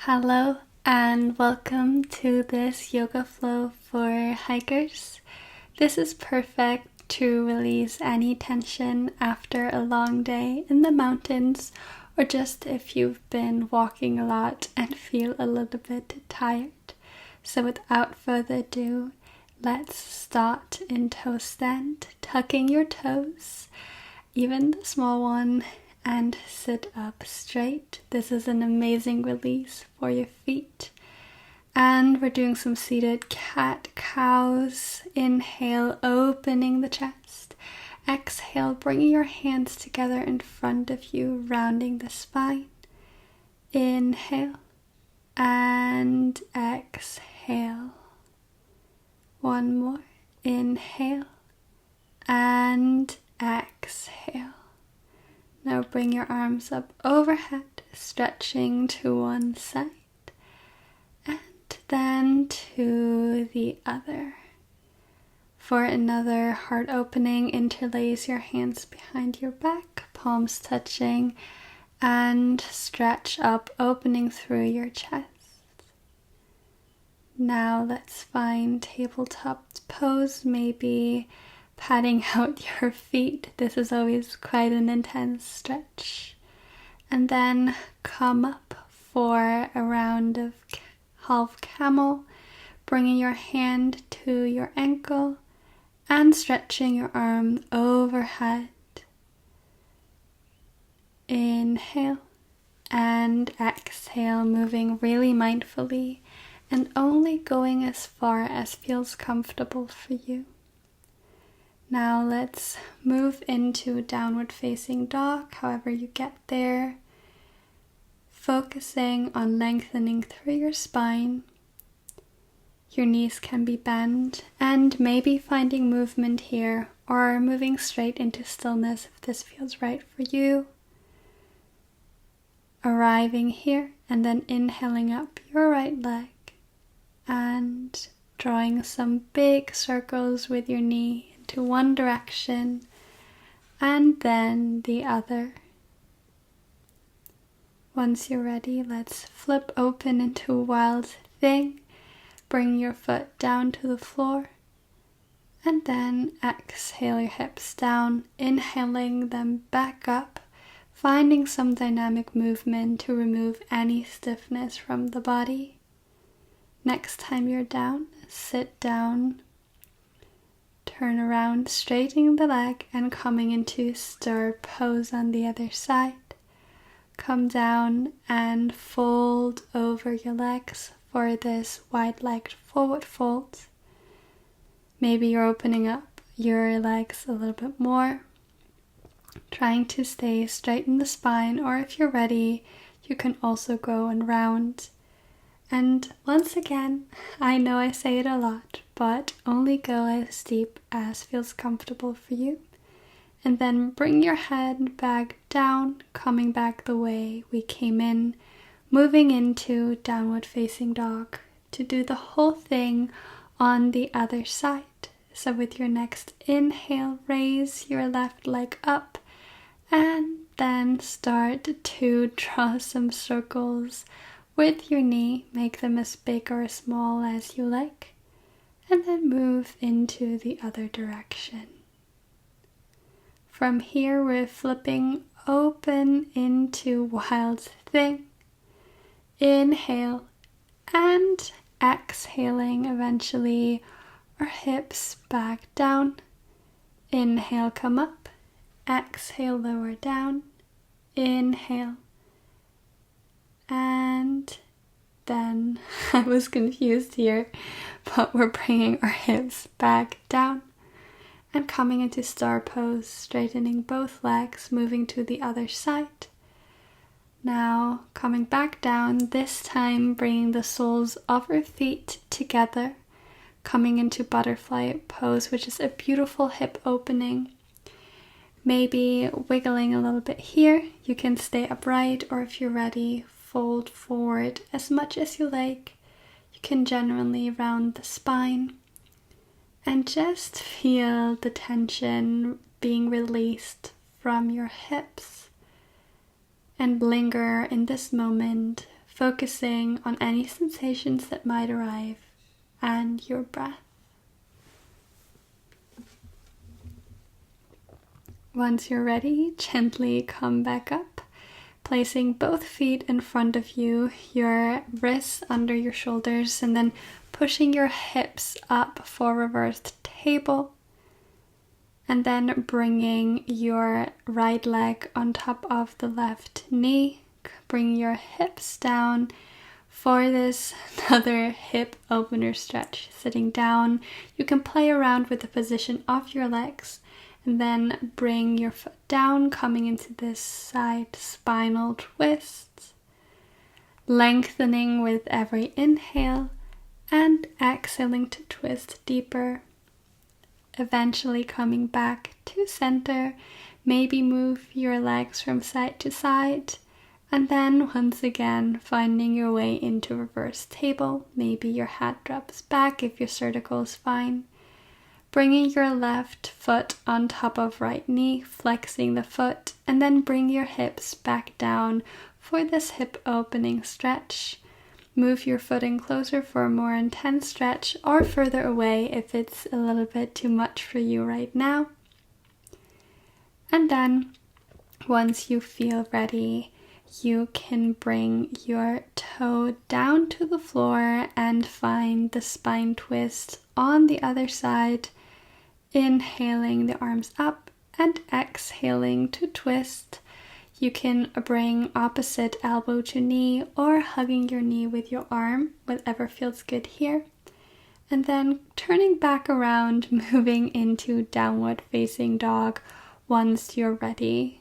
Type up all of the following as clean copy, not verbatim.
Hello and welcome to this yoga flow for hikers. This is perfect to release any tension after a long day in the mountains, or just if you've been walking a lot and feel a little bit tired. So without further ado, let's start in toe stand, tucking your toes, even the small one, and sit up straight. This is an amazing release for your feet. And we're doing some seated cat-cows. Inhale, opening the chest. Exhale, bringing your hands together in front of you, rounding the spine. Inhale and exhale. One more. Inhale and exhale. Now bring your arms up overhead, stretching to one side and then to the other. For another heart opening, interlace your hands behind your back, palms touching, and stretch up, opening through your chest. Now let's find tabletop pose, maybe patting out your feet. This is always quite an intense stretch. And then come up for a round of half camel, bringing your hand to your ankle and stretching your arm overhead. Inhale and exhale, moving really mindfully and only going as far as feels comfortable for you. Now let's move into downward facing dog, however you get there, focusing on lengthening through your spine. Your knees can be bent and maybe finding movement here or moving straight into stillness if this feels right for you. Arriving here and then inhaling up your right leg and drawing some big circles with your knee to one direction and then the other. Once you're ready, let's flip open into wild thing. Bring your foot down to the floor and then exhale your hips down, inhaling them back up, finding some dynamic movement to remove any stiffness from the body. Next time you're down, sit down. Turn around, straightening the leg and coming into stir pose on the other side. Come down and fold over your legs for this wide-legged forward fold. Maybe you're opening up your legs a little bit more, trying to stay straight in the spine, or if you're ready, you can also go and round. And once again, I know I say it a lot, but only go as deep as feels comfortable for you. And then bring your head back down, coming back the way we came in, moving into downward facing dog to do the whole thing on the other side. So with your next inhale, raise your left leg up and then start to draw some circles with your knee. Make them as big or as small as you like. And then move into the other direction. From here, we're flipping open into wild thing. Inhale and exhaling, eventually our hips back down. Inhale, come up. Exhale, lower down. Inhale. And then I was confused here, but we're bringing our hips back down and coming into star pose, straightening both legs, moving to the other side. Now coming back down, this time bringing the soles of our feet together, coming into butterfly pose, which is a beautiful hip opening. Maybe wiggling a little bit here. You can stay upright, or if you're ready, fold forward as much as you like. You can generally round the spine and just feel the tension being released from your hips and linger in this moment, focusing on any sensations that might arrive and your breath. Once you're ready, gently come back up, placing both feet in front of you, your wrists under your shoulders, and then pushing your hips up for reversed table. And then bringing your right leg on top of the left knee. Bring your hips down for this another hip opener stretch. Sitting down, you can play around with the position of your legs. And then bring your foot down, coming into this side spinal twist. Lengthening with every inhale and exhaling to twist deeper. Eventually coming back to center. Maybe move your legs from side to side. And then once again finding your way into reverse table. Maybe your head drops back if your cervical is fine. Bringing your left foot on top of right knee, flexing the foot, and then bring your hips back down for this hip opening stretch. Move your foot in closer for a more intense stretch, or further away if it's a little bit too much for you right now. And then, once you feel ready, you can bring your toe down to the floor and find the spine twist on the other side. Inhaling the arms up and exhaling to twist. You can bring opposite elbow to knee or hugging your knee with your arm, whatever feels good here. And then turning back around, moving into downward facing dog once you're ready.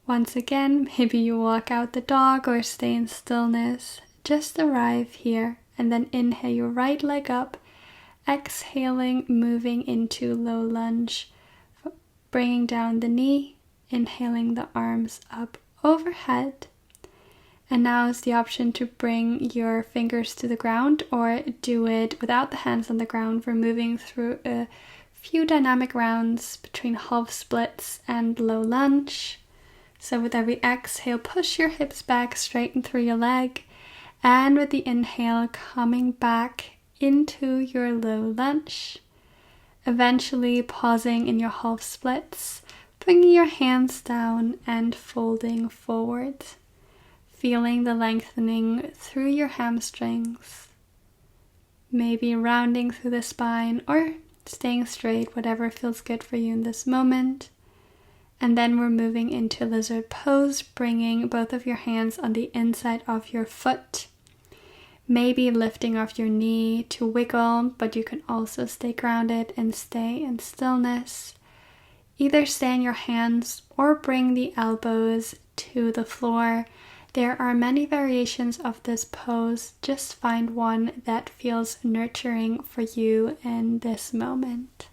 Once again, maybe you walk out the dog or stay in stillness. Just arrive here and then inhale your right leg up. Exhaling, moving into low lunge, bringing down the knee, inhaling the arms up overhead. And now is the option to bring your fingers to the ground or do it without the hands on the ground. We're moving through a few dynamic rounds between half splits and low lunge. So with every exhale, push your hips back, straighten through your leg. And with the inhale, coming back into your low lunge, eventually pausing in your half splits, bringing your hands down and folding forward, feeling the lengthening through your hamstrings, maybe rounding through the spine or staying straight, whatever feels good for you in this moment. And then we're moving into lizard pose, bringing both of your hands on the inside of your foot. Maybe lifting off your knee to wiggle, but you can also stay grounded and stay in stillness. Either stay in your hands or bring the elbows to the floor. There are many variations of this pose. Just find one that feels nurturing for you in this moment.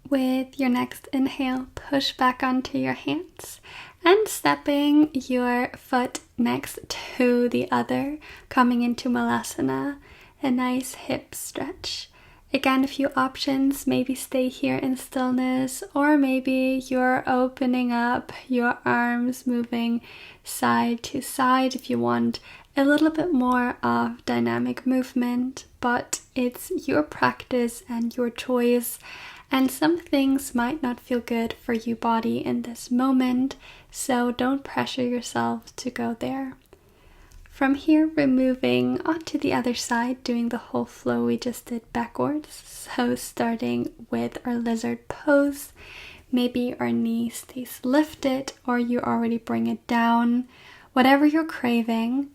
With your next inhale, push back onto your hands and stepping your foot next to the other, coming into Malasana, a nice hip stretch. Again, a few options, maybe stay here in stillness, or maybe you're opening up your arms, moving side to side if you want a little bit more of dynamic movement, but it's your practice and your choice. And some things might not feel good for your body in this moment, so don't pressure yourself to go there. From here, we're moving onto the other side, doing the whole flow we just did backwards. So starting with our lizard pose, maybe our knee stays lifted or you already bring it down, whatever you're craving.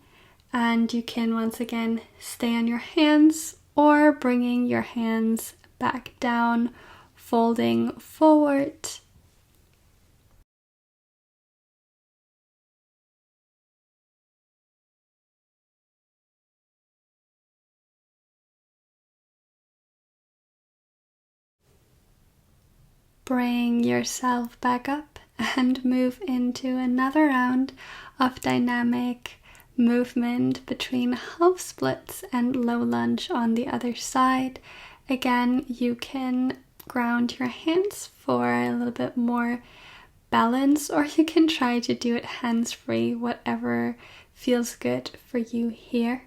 And you can once again stay on your hands or bringing your hands back down, folding forward. Bring yourself back up and move into another round of dynamic movement between half splits and low lunge on the other side. Again, you can ground your hands for a little bit more balance, or you can try to do it hands-free, whatever feels good for you here.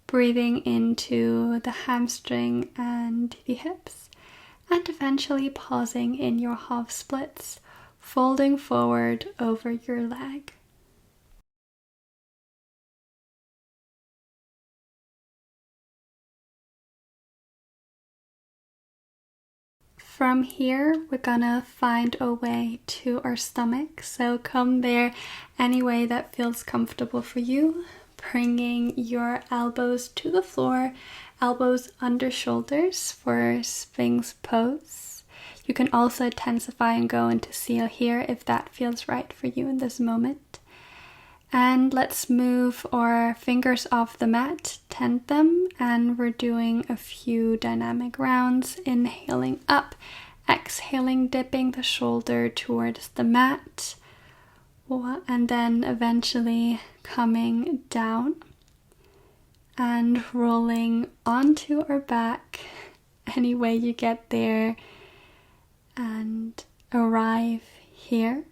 Breathing into the hamstring and the hips, and eventually pausing in your half splits, folding forward over your leg. From here, we're gonna find a way to our stomach, so come there any way that feels comfortable for you, bringing your elbows to the floor, elbows under shoulders for Sphinx pose. You can also intensify and go into seal here if that feels right for you in this moment. And let's move our fingers off the mat, tent them, and we're doing a few dynamic rounds, inhaling up, exhaling, dipping the shoulder towards the mat, and then eventually coming down and rolling onto our back any way you get there and arrive here.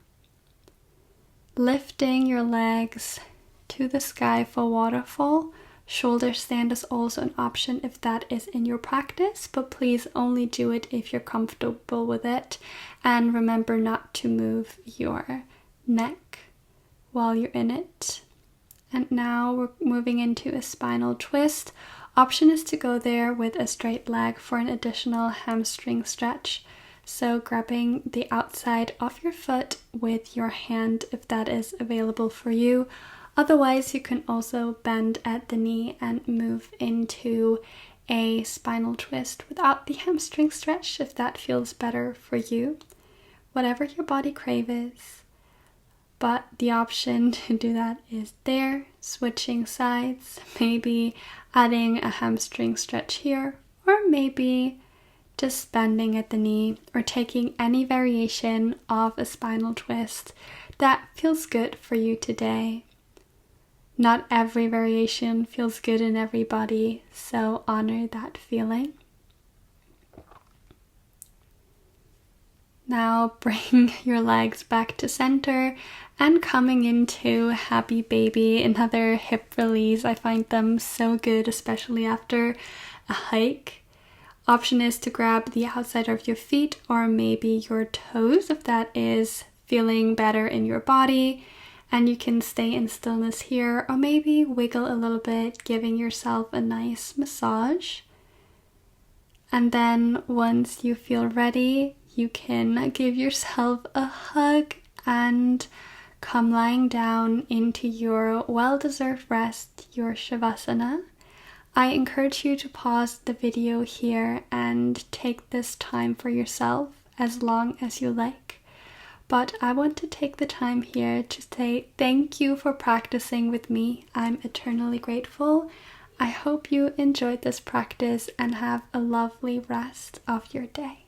Lifting your legs to the sky for waterfall. Shoulder stand is also an option if that is in your practice, but please only do it if you're comfortable with it. And remember not to move your neck while you're in it. And now we're moving into a spinal twist. Option is to go there with a straight leg for an additional hamstring stretch. So grabbing the outside of your foot with your hand if that is available for you. Otherwise, you can also bend at the knee and move into a spinal twist without the hamstring stretch if that feels better for you. Whatever your body craves. But the option to do that is there, switching sides, maybe adding a hamstring stretch here, or maybe just bending at the knee, or taking any variation of a spinal twist that feels good for you today. Not every variation feels good in everybody, so honor that feeling. Now bring your legs back to center and coming into happy baby, another hip release. I find them so good, especially after a hike. Option is to grab the outside of your feet or maybe your toes if that is feeling better in your body, and you can stay in stillness here or maybe wiggle a little bit, giving yourself a nice massage. And then once you feel ready, you can give yourself a hug and come lying down into your well-deserved rest, your Shavasana. I encourage you to pause the video here and take this time for yourself as long as you like. But I want to take the time here to say thank you for practicing with me. I'm eternally grateful. I hope you enjoyed this practice and have a lovely rest of your day.